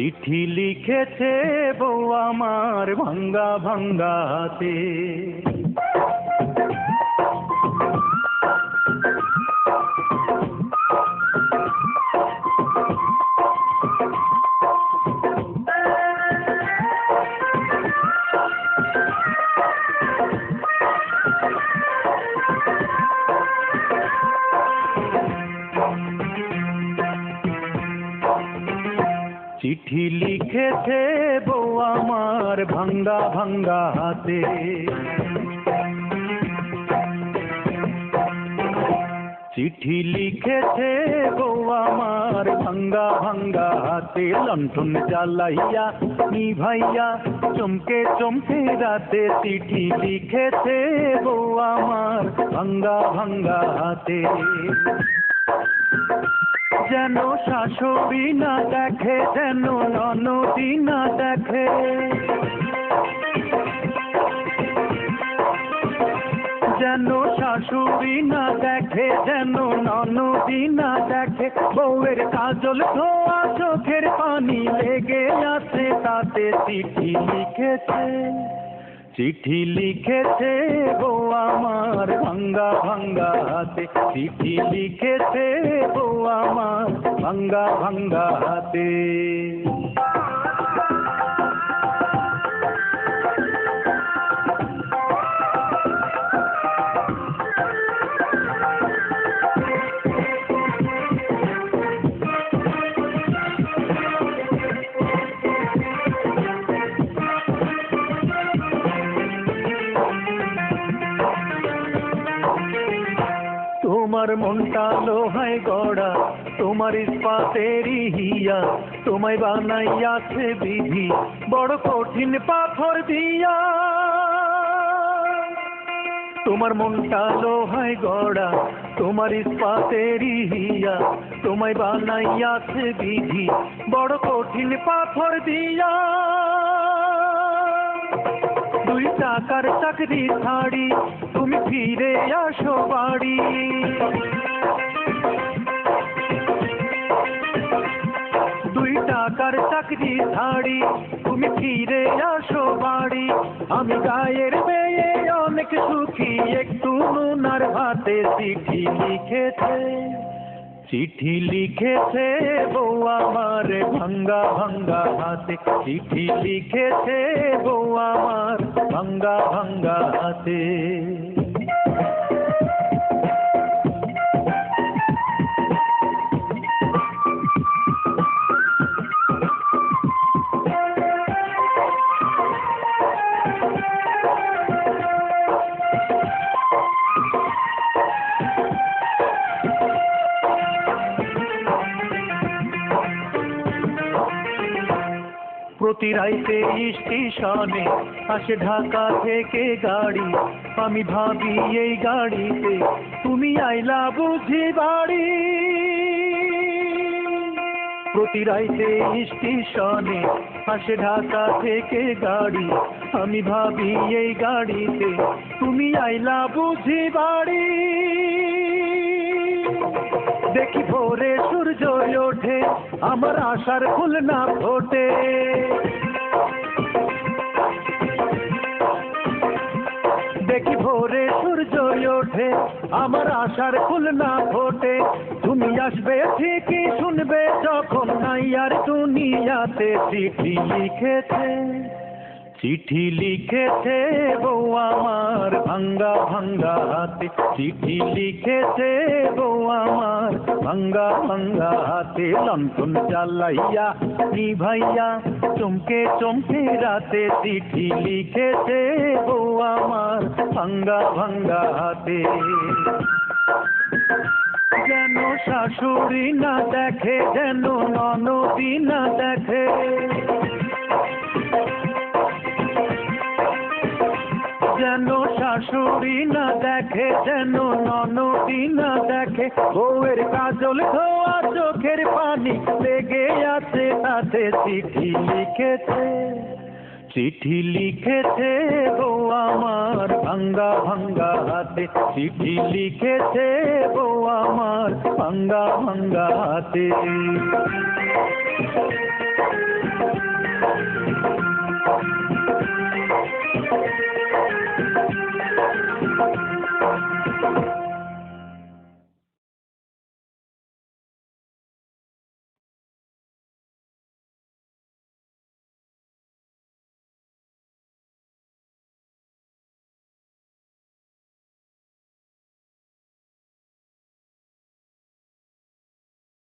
চিঠি লিখেছে বউ আমার ভাঙ্গা ভাঙ্গা হাতে। চিঠি লিখেছে বউ আমার ভাঙ্গা ভাঙ্গা হাতে। চিঠি লিখেছে বউ আমার ভাঙ্গা ভাঙ্গা হাতে। লণ্ঠন জ্বালাইয়া নিভাইয়া চমকে চমকে রাতে। চিঠি লিখেছে বউ আমার ভাঙ্গা ভাঙ্গা হাতে। যেন শাশুড়ি না দেখে, যেন ননদি না দেখে, যেন শাশুড়ি না দেখে, যেন ননদি না দেখে। বউয়ের কাজল ধোয়া চোখের পানি লেগে আছে তাতে। চিঠি লিখেছে, চিঠি লিখেছে বউ আমার ভাঙ্গা ভাঙ্গা হাতে। চিঠি লিখেছে বউ আমার ভাঙ্গা ভাঙ্গা হাতে। তোমার মনটা লোহায় গড়া, তোমার ইস্পাতেরই হিয়া। তোমায় বানাইয়াছে বিধি বড় কঠিন পাথর দিয়া। তোমার মনটা লোহায় গড়া, তোমার ইস্পাতেরই হিয়া। তোমায় বানাইয়াছে বিধি বড় কঠিন পাথর দিয়া। 2 টাকার চাকরি ছাড়ি তুমি ফিরে আসো বাড়ি। 2 টাকার চাকরি ছাড়ি তুমি ফিরে আসো বাড়ি। আমি গায়ের মেয়ে অনেক সুখী, একটু নুনার ভাতে। চিঠি লিখেছে, চিঠি লিখেছে বউ আমার ভাঙ্গা ভাঙ্গা হাতে। চিঠি লিখেছে বউ আমার ভাঙ্গা ভাঙ্গা হাতে। প্রতি রাইতে স্টেশনে আসে ঢাকা থেকে গাড়ি। আমি ভাবি এই গাড়িতে তুমি আইলা বুঝি বাড়ি। প্রতি রাইতে স্টেশনে আসে ঢাকা থেকে গাড়ি। আমি ভাবি এই গাড়িতে তুমি আইলা বুঝি বাড়ি। দেখি ভোরে সূর্য ওঠে, আমার আশার ফুল না ফোটে। দেখি ভোরে সূর্য ওঠে, আমার আশার ফুল না ফোটে। তুমি আসবে ঠিকই শুনবে যখন নাই আর দুনিয়াতে। চিঠি লিখেছে, চিঠি লিখেছে বউ আমার ভাঙ্গা ভাঙ্গা হাতে। চিঠি লিখেছে বউ আমার ভাঙ্গা ভাঙ্গা হাতে। লণ্ঠন জ্বালাইয়া নিভাইয়া চমকে চমকে রাতে। চিঠি লিখেছে বউ আমার ভাঙ্গা ভাঙ্গা হাতে। যেন শাশুড়ি না দেখে, যেন ননদি না দেখে, যেন শাশুড়ি না দেখে, যেন ননদি না দেখে। বউয়ের কাজল ধোয়া চোখের পানি লেগে আছে তাতে। চিঠি লিখেছে, চিঠি লিখেছে বউ আমার ভাঙ্গা ভাঙ্গা হাতে, চিঠি লিখেছে বউ আমার ভাঙ্গা ভাঙ্গা হাতে।